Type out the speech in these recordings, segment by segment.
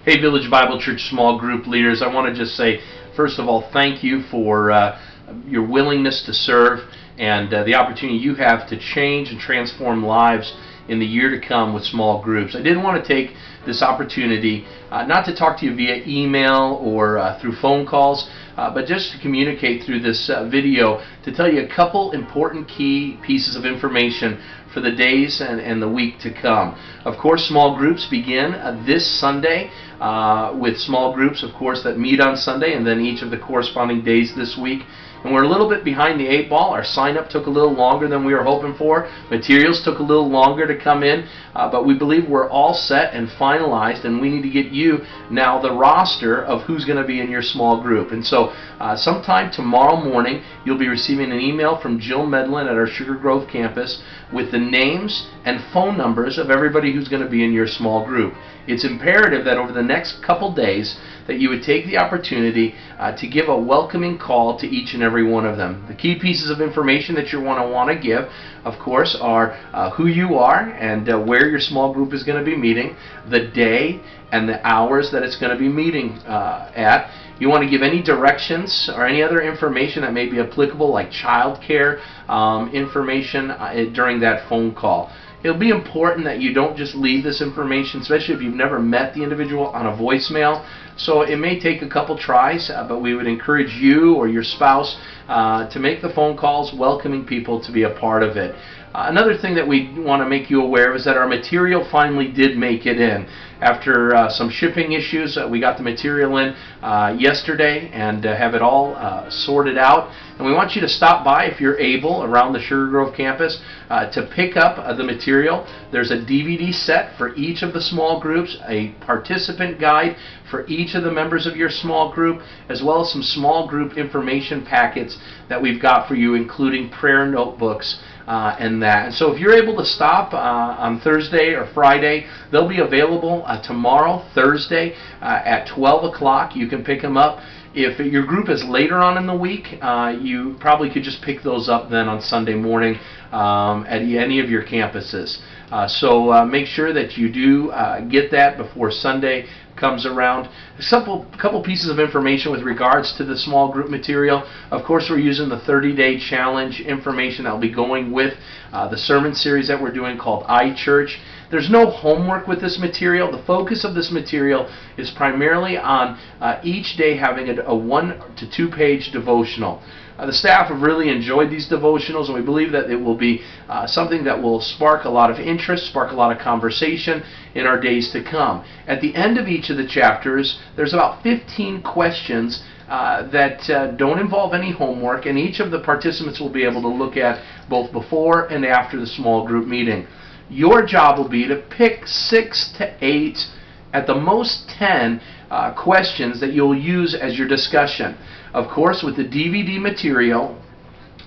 Hey, Village Bible Church small group leaders, I want to just say, first of all, thank you for your willingness to serve and the opportunity you have to change and transform lives in the year to come with small groups. I did want to take this opportunity not to talk to you via email or through phone calls, but just to communicate through this video to tell you a couple important key pieces of information for the days and the week to come. Of course, small groups begin this Sunday with small groups, of course, that meet on Sunday and then each of the corresponding days this week. And we're a little bit behind the 8 ball. Our sign-up took a little longer than we were hoping for. Materials took a little longer to come in, but we believe we're all set and finalized, and we need to get you now the roster of who's going to be in your small group. And so sometime tomorrow morning, you'll be receiving an email from Jill Medlin at our Sugar Grove campus with the names and phone numbers of everybody who's going to be in your small group. It's imperative that over the next couple days that you would take the opportunity to give a welcoming call to each and every one of them. The key pieces of information that you want to give, of course, are who you are and where your small group is going to be meeting, the day and the hours that it's going to be meeting at. You want to give any directions or any other information that may be applicable, like child care information during that phone call. It'll be important that you don't just leave this information, especially if you've never met the individual, on a voicemail. So it may take a couple tries, but we would encourage you or your spouse to make the phone calls, welcoming people to be a part of it. Another thing that we want to make you aware of is that our material finally did make it in. After some shipping issues, we got the material in yesterday and have it all sorted out. And we want you to stop by, if you're able, around the Sugar Grove campus to pick up the material. There's a DVD set for each of the small groups, a participant guide for each of the members of your small group, as well as some small group information packets that we've got for you, including prayer notebooks and that. And so if you're able to stop on Thursday or Friday, they'll be available tomorrow, Thursday, at 12 o'clock. You can pick them up. If your group is later on in the week, you probably could just pick those up then on Sunday morning at any of your campuses. So make sure that you do get that before Sunday comes around. A couple pieces of information with regards to the small group material. Of course, we're using the 30-day challenge information that will be going with the sermon series that we're doing called iChurch. There's no homework with this material. The focus of this material is primarily on each day having a 1 to 2 page devotional. The staff have really enjoyed these devotionals, and we believe that it will be something that will spark a lot of interest, spark a lot of conversation in our days to come. At the end of each of the chapters, there's about 15 questions that don't involve any homework, and each of the participants will be able to look at both before and after the small group meeting. Your job will be to pick 6 to 8, at the most 10 questions that you'll use as your discussion. Of course, with the DVD material,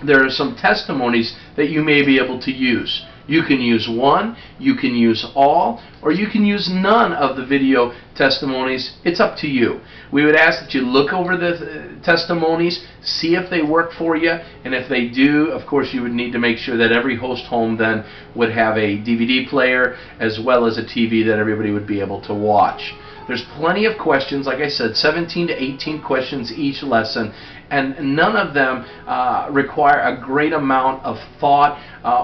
there are some testimonies that you may be able to use. You can use one, you can use all, or you can use none of the video testimonies. It's up to you. We would ask that you look over the testimonies, see if they work for you, and if they do, of course, you would need to make sure that every host home then would have a DVD player as well as a TV that everybody would be able to watch. There's plenty of questions, like I said, 17 to 18 questions each lesson, and none of them require a great amount of thought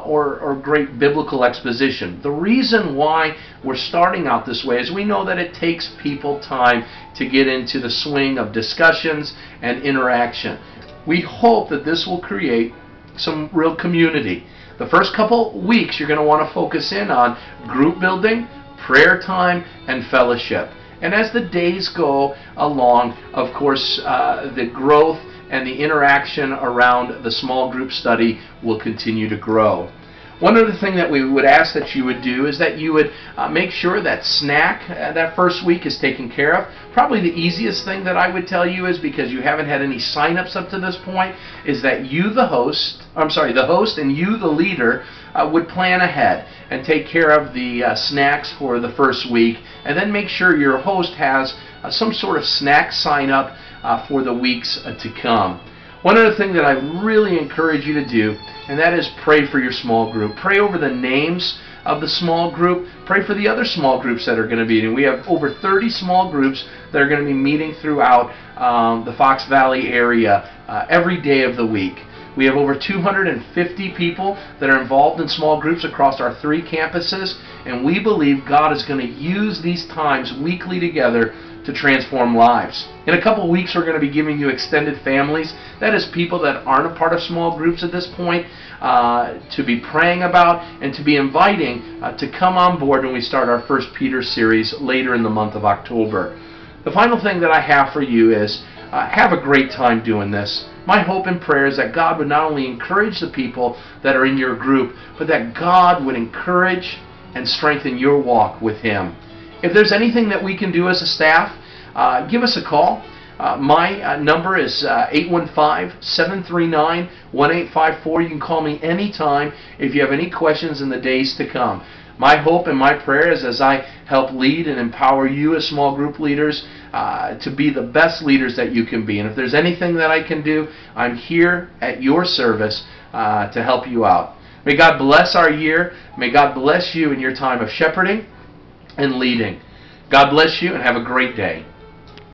or great biblical exposition. The reason why we're starting out this way is we know that it takes people time to get into the swing of discussions and interaction. We hope that this will create some real community. The first couple weeks you're going to want to focus in on group building, prayer time, and fellowship. And as the days go along, of course, the growth and the interaction around the small group study will continue to grow. One other thing that we would ask that you would do is that you would make sure that snack that first week is taken care of. Probably the easiest thing that I would tell you is, because you haven't had any sign-ups up to this point, is that you, the host and you, the leader, would plan ahead and take care of the snacks for the first week, and then make sure your host has some sort of snack sign-up for the weeks to come. One other thing that I really encourage you to do, and that is pray for your small group. Pray over the names of the small group, pray for the other small groups that are going to be meeting. We have over 30 small groups that are going to be meeting throughout the Fox Valley area every day of the week. We have over 250 people that are involved in small groups across our 3 campuses, and we believe God is going to use these times weekly together to transform lives. In a couple weeks, we're going to be giving you extended families. That is people that aren't a part of small groups at this point, to be praying about and to be inviting to come on board when we start our 1 Peter series later in the month of October. The final thing that I have for you is have a great time doing this. My hope and prayer is that God would not only encourage the people that are in your group, but that God would encourage and strengthen your walk with Him. If there's anything that we can do as a staff, give us a call. My number is 815-739-1854. You can call me anytime if you have any questions in the days to come. My hope and my prayer is, as I help lead and empower you as small group leaders, to be the best leaders that you can be. And if there's anything that I can do, I'm here at your service to help you out. May God bless our year. May God bless you in your time of shepherding and leading. God bless you and have a great day.